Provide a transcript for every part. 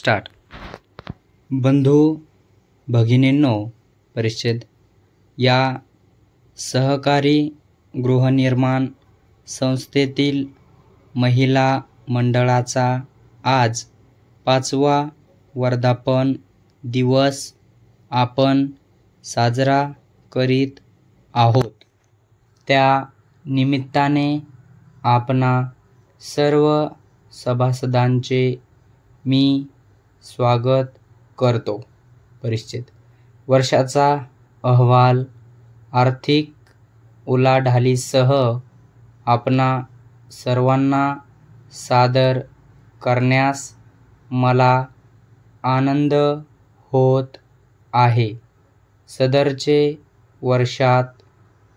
Start. बंधू भगिनींनो, परिच्छेद या सहकारी गृहनिर्माण संस्थेतील महिला मंडळाचा आज 5वा वर्धापन दिवस आपण साजरा करीत आहोत. त्या निमित्ताने आपणा सर्व सभासदांचे मी स्वागत करतो. परिच्छेद वर्षाचा अहवाल आर्थिक उलाढालीसह आपणा सर्वांना सादर करण्यास मला आनंद होत आहे. सदरचे वर्षात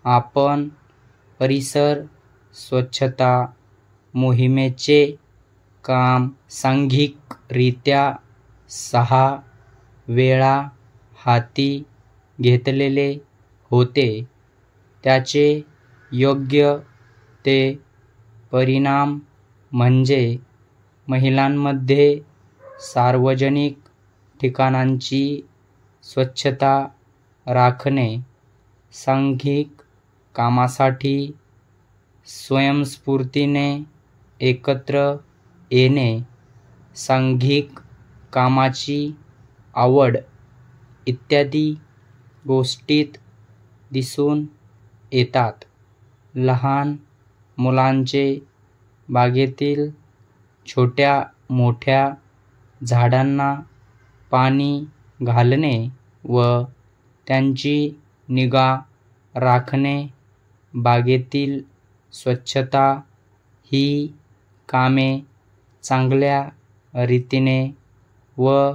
आपण परिसर स्वच्छता मोहिमेचे काम सांघिकरित्या 6 वेळा हाती घेतलेले होते. त्याचे योग्य ते परिणाम म्हणजे महिलांमध्ये सार्वजनिक ठिकाणांची स्वच्छता राखणे, सांघिक कामासाठी स्वयंस्फूर्तीने एकत्र येणे, सांघिक कामाची आवड इत्यादी गोष्टीत दिसून येतात. लहान मुलांचे बागेतील छोट्या मोठ्या झाडांना पाणी घालणे व त्यांची निगा राखणे, बागेतील स्वच्छता ही कामे चांगल्या रीतीने व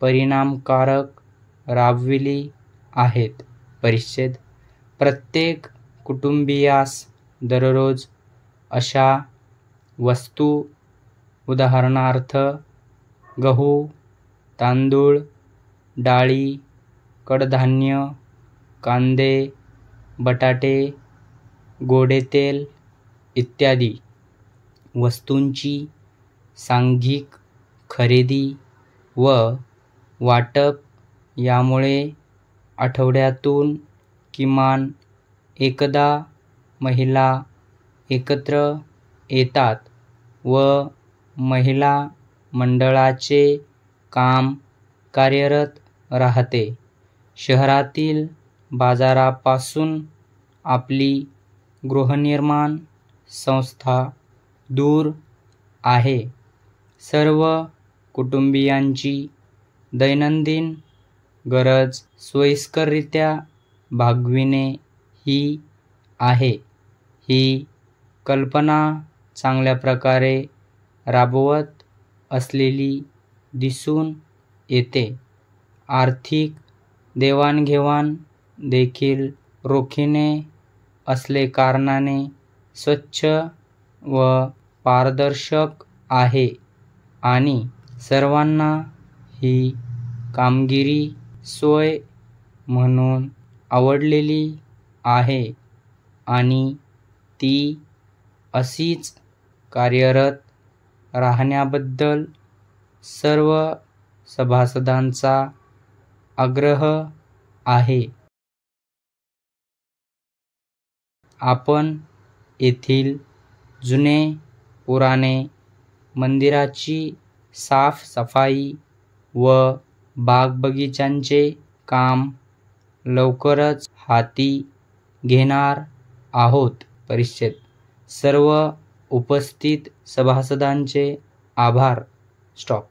परिणामकारक राबविली आहेत. परिच्छेद प्रत्येक कुटुंबियास दररोज अशा वस्तू उदाहरणार्थ गहू, तांदूळ, डाळी, कडधान्य, कांदे, बटाटे, गोडेतेल इत्यादी वस्तूंची सांघिक खरेदी व वाटप यामुळे आठवड्यातून किमान एकदा महिला एकत्र येतात व महिला मंडळाचे काम कार्यरत राहते. शहरातील बाजारापासून आपली गृहनिर्माण संस्था दूर आहे. सर्व कुटुंबियांची दैनंदिन गरज सोयीस्कररित्या भागविणे ही आहे. ही कल्पना चांगल्या प्रकारे राबवत असलेली दिसून येते. आर्थिक देवाणघेवाण देखील रोखीने असल्याकारणाने स्वच्छ व पारदर्शक आहे आणि सर्वांना ही कामगिरी सोय म्हणून आवडलेली आहे आणि ती अशीच कार्यरत राहण्याबद्दल सर्व सभासदांचा आग्रह आहे. आपण येथील जुने पुराणे मंदिराची साफसफाई व बागबगीच्यांचे काम लवकरच हाती घेणार आहोत. परिच्छेद सर्व उपस्थित सभासदांचे आभार. स्टॉप.